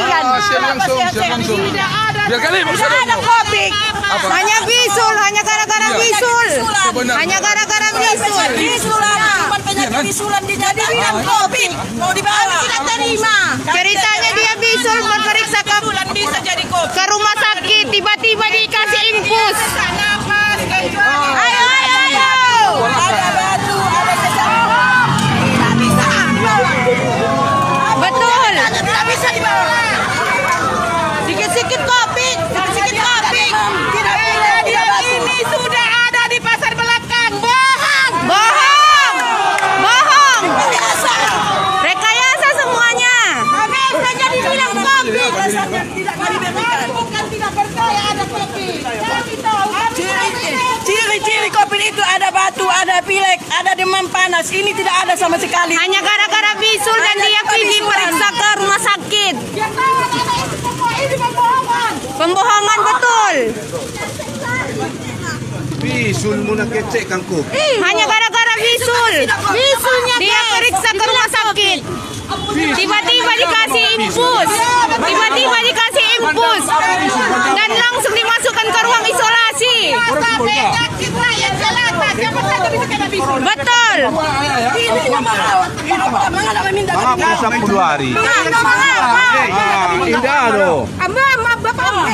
Pastikan. Siap langsung. Biar kali Tidak ada Covid. Hanya bisul, hanya gara-gara bisul. Hanya gara-gara bisul. Bisulan jadi bilang Covid. Mau dibawa. Tidak terima. Ceritanya dia bisul memeriksa ke rumah sakit. Tiba-tiba dikasih infus. Ayo. Ada batu, ada sesak. Tidak bisa. Betul. Tidak bisa dibawa. Sikit-sikit Covid. Tidak boleh dia ini sudah ada di pasar belakang. Bohong. Rekayasa semuanya. Bisa jadi bilang Covid. Rasanya tidak diberikan. Bukan tidak percaya ada Covid. Kami tahu. Ciri-ciri Covid itu ada batu, ada pilek, ada demam panas. Ini tidak ada sama sekali. Hanya gara-gara bisul dan dia pergi periksa ke rumah sakit. Dia tahu ada itu semua ini pembohongan. Pembohongan betul. Bisul mo na kecek kang ko. Hanya gara-gara bisul. Bisulnya Dia periksa ke rumah sakit. Tiba-tiba dikasih infus. Dan langsung dimasukkan ke ruang isolasi. Betul. Mga 10 hari. Indah do.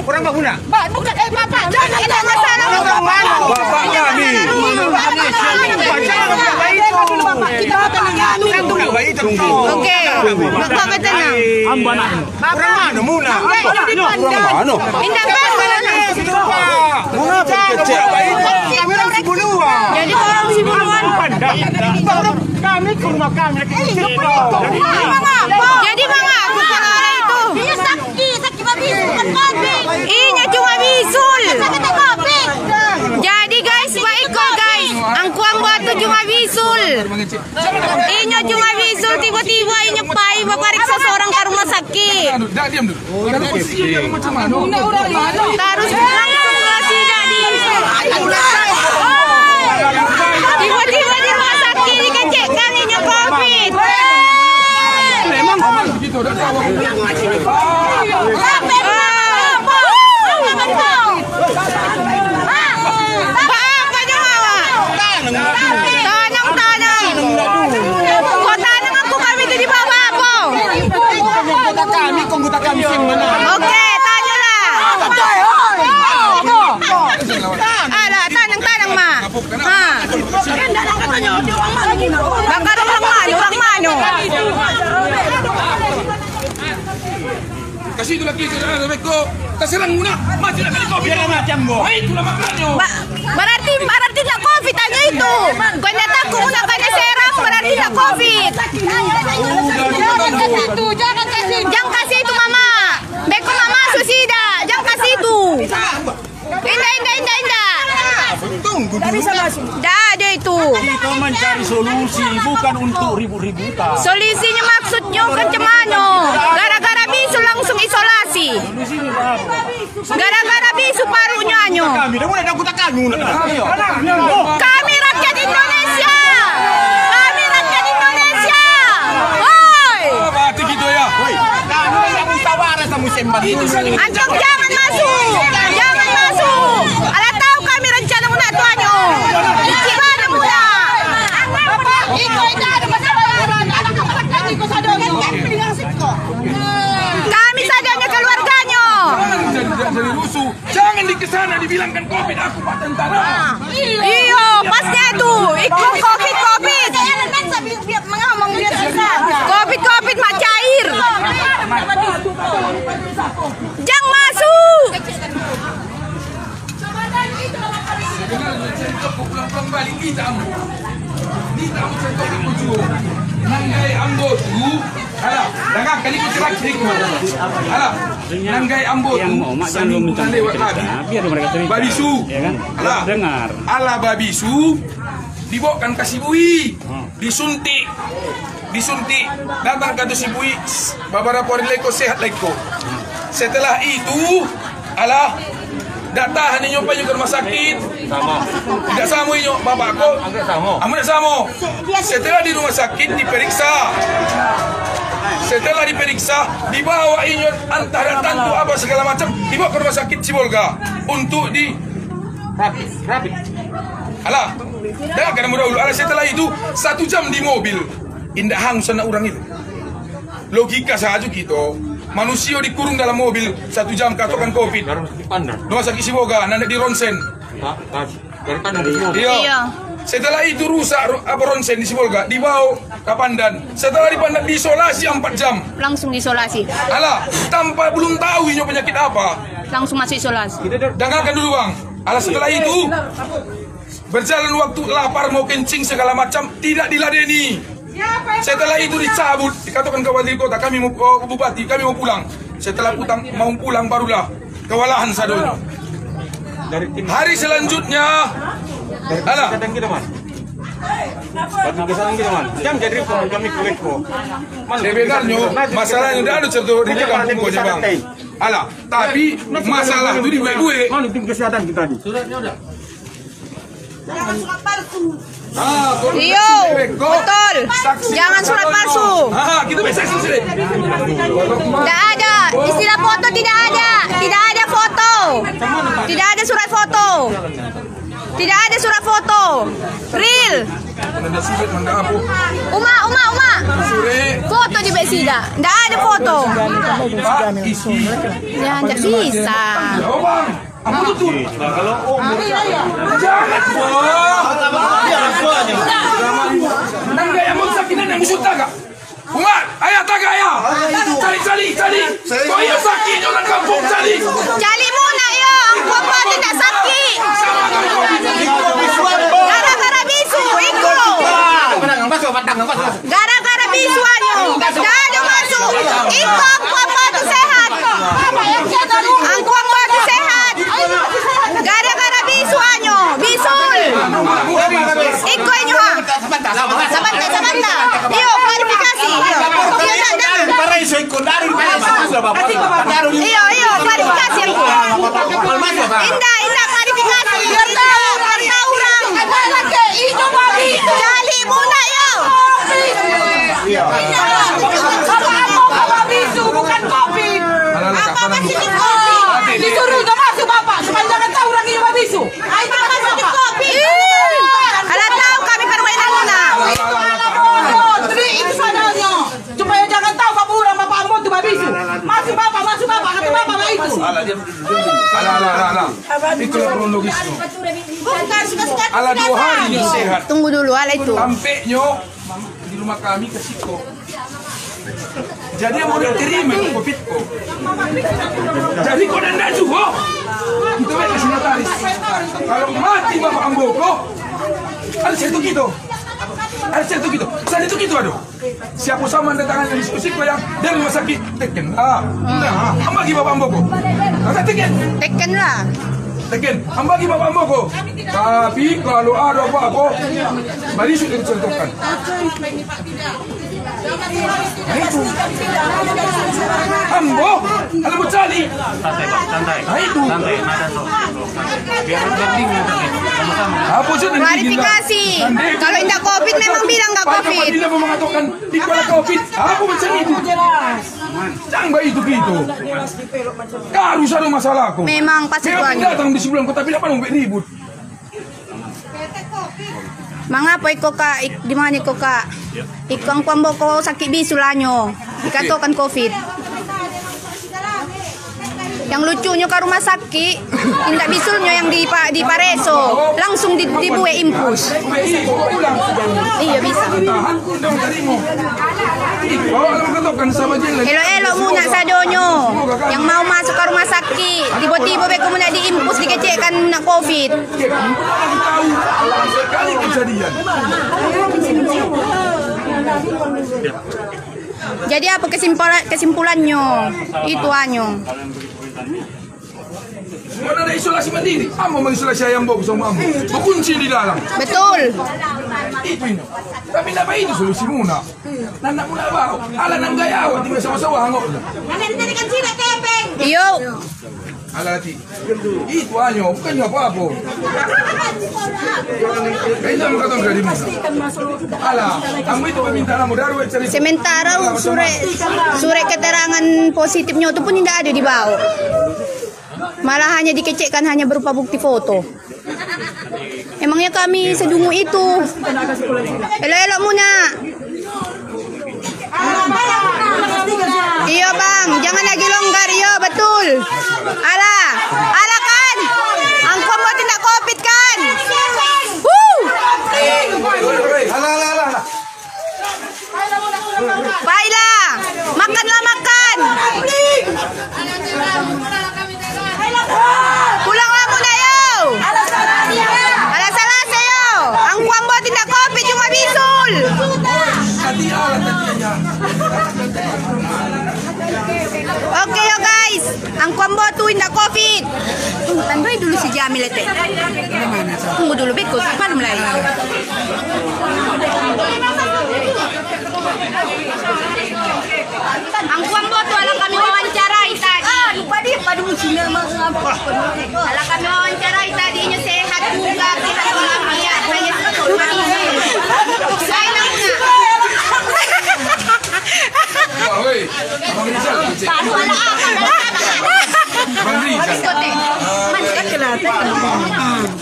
Kurang baguna. Bukan Bapak. Jangan ada masalah. Bapak kami. Oke. Bapak tenang. Kurang ano muna? Kurang ano? Indang baru. Mengapa kecek? Kami orang Sibuluan. Jadi orang Sibuluan. Kami ke rumah kami. Jadi mengaku kalau itu. Dia sakit habis bukan Covid. Inya cuma bisul. Sakit Covid. Jadi guys, baik kok guys. Angkuang batu cuma bisul. Inya cuma bisul, tiba-tiba inya pai bapariksa seorang ke rumah sakit. Diam dulu. Terus langsung ke sidadi. Tiba-tiba di rumah sakit dikecekkan inya Covid. Memang begitu. Udah tahu. Tanang. Kok tanang aku kami itu di bawah apa? Kongguta kami sing mana? Oke, tanyalah. Alah, tanang ma. Bakar orang mano. Kasih itu lagi Rebeko. Terserang muna. Mati lah kali Covid. Biar macam go. Itulah maknanya. Berarti tidak Covid hanya itu. Kau datang menggunakan serum berarti tidak Covid. Jangan kasih itu mama. Beko mama susida. Jangan kasih itu. Indah. Tunggu dulu. Dah ada itu. Kita mencari solusi bukan untuk ribut-ributan. Solusinya maksudnya kan cemano. Gara-gara bisu langsung isolasi. Gara-gara bisu parunya nyo. Kami dah mulai aku tak kanu. Kami rakyat Indonesia. Woi. Berarti gitu ya. Kami yang musyawarah sama musim bantu. Antum jangan masuk. Alah tahu kami rencana muna tuanyo. Gimana muna? Kami sadanya keluarganya. Jadi rusuh. Jangan di kesana dibilangkan Covid. Aku Pak Tentara. Iya, pasnya itu. Ikut Covid. Covid mak cair. Jangan masuk. Pulang balik kita ambo. Kita ambo contoh di ujung. Nanggai ambo tu. Alah, dengar kali kita lagi ni. Alah, nanggai ambo tu. Sani bukan lewat lagi. Biar mereka terima. Babisu. Ya kan? Alah, Dengar. Alah babisu. Dibawakan ke Sibui. Disuntik. Datang ke Sibui. Babara pori leko sehat leko. Setelah itu, alah data hanya nyoba ke rumah sakit. Sama. Tidak sama inyo, bapak ko. Enggak sama. Amun tidak sama. Setelah di rumah sakit diperiksa. Setelah diperiksa, dibawa inyo antara tantu apa segala macam, dibawa ke rumah sakit Sibolga untuk di Rapi. alah. Dah kan mudah dulu. Alah setelah itu 1 jam di mobil, indah hangus anak orang itu. Logika saja gitu. Manusia dikurung dalam mobil 1 jam katakan COVID. Rumah sakit Sibolga, nanti di ronsen. Iya. Setelah itu rusak apa ronsen di Sibolga, dibawa ke Pandan. Setelah di Pandan diisolasi 4 jam. Langsung diisolasi. Alah, tanpa belum tahu ini penyakit apa. Langsung masuk isolasi. Dengarkan dulu bang. Alah setelah itu berjalan waktu lapar mau kencing segala macam tidak diladeni. Setelah itu dicabut, dikatakan ke wali kota kami mau bupati kami mau pulang. Setelah mau pulang barulah kewalahan sadonya. Hari selanjutnya, alah. Sebenarnya masalahnya udah ada contoh di kampung kau bang. Alah, tapi masalah itu di gue. Mana tim kesehatan kita nih? Jangan surat palsu. Iyo, betul. Jangan surat palsu. Kita bisa saksi. Tidak ada. Istilah foto tidak ada. Tidak ada foto. Tidak ada surat foto. Tidak ada surat foto. Real. Uma. Foto di Besida. Tidak ada foto. Jangan tak bisa. Apa itu? Jangan yang mau sakinan yang musuh taga. Umat, ayah taga ayah. Cari. Kau yang sakit orang kampung cari. Cari muna yo. Foto tidak sakit. Gara-gara bisu, iko. Gara-gara bisu anyo. Tidak ada masuk. Iko foto sehat. Angkuang foto sehat. Gara-gara bisu anyo. Bisul. Iko inyo ha. Sabanta. Iyo, klarifikasi. Iyo, klarifikasi angko. Indah, klarifikasi. Biar tahu orang. Jali muna yo. Apa bisu bukan COVID. Apa masih COVID? Disuruh udah masuk bapak supaya jangan tahu orang ini bisu. Itu masih COVID. Alah tahu kami permainan muna. Jadi itu sadanya supaya jangan tahu bapak orang bapak ambo itu bisu. Masuk bapak kata bapak itu. Alah. Itu kronologisnya. Bukan sudah Alah 2 hari ini sehat. Tunggu dulu ala itu. Sampainya di rumah kami ke Siko. Jadi mau diterima itu COVID ko. Jadi kau dan juga. Kita baik kasih notaris. Kalau mati bapak Amboko, ada satu gitu. Saat itu gitu aduh. Siapa sama datangkan yang diskusi ko yang dari rumah sakit Teken. Bagi bapak Amboko. Teken lah. Bagi bapak Amboko. Tapi kalau ada apa-apa, mari sudah dicontohkan. Ambo, kalau mau cari. Santai. Itu. Apa sih? Klarifikasi. Kalau tidak COVID memang bilang nggak COVID. Tidak mau mengatakan di kepala COVID. Apa macam itu? Jangan baik itu gitu. Harus ada masalahku. Memang pasti Memang tuanya. datang di sebelum kota bila mau ribut. Mangapa iko ka di mana iko ka? Iko ang kwambo ko sakit bisu lanyo. Dikatakan COVID. Yang lucunya ke rumah sakit, tindak bisulnya yang di Pareso, langsung dibuat impus. Iya bisa. Elo-elo muna sa donyo. Yang mau masuk ke rumah sakit, tiba-tiba beko muna diimpus dikecekkan na COVID. Sekali kejadian. Jadi apa kesimpulannya? Itu anyo. Mana ada isolasi mandiri? Amo mengisolasi ayam bau sama ambo. Berkunci di dalam. Betul. Itu ini. Tapi tidak baik itu solusi muna. Nanda muna bau. Ala nang gaya awak tinggal sama-sama hangok. Iyo. Alati. Itu hanya bukan apa-apa. Kayaknya kamu kata dari mana? Alah, kamu itu permintaan modal cari. Sementara surat keterangan positifnya itu pun tidak ada di bawah. Malah hanya dikecekkan hanya berupa bukti foto. Emangnya kami sedungu itu? Elok-elok muna. Iya bang, jangan lagi longgar, iya betul. Alah kan, angkot mau tindak covid kan? Alah. Baiklah, makanlah makan. Pulanglah muna yo. Alah salah saya. Angkot mau tindak covid cuma bisul. Oke yo guys, ang kwambo tuh indah covid. Tunggu tandai dulu si Jamil itu. Tunggu dulu bekos, paling mulai. Ang kwambo tuh alang kami wawancarai tadi. Lupa dia pada musimnya Alang kami wawancarai tadi nya sehat juga kita walafiat hanya betul. Saya nak Woi, Abang Rizal. Abang Rizal.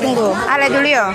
Tunggu, ala dulu yo.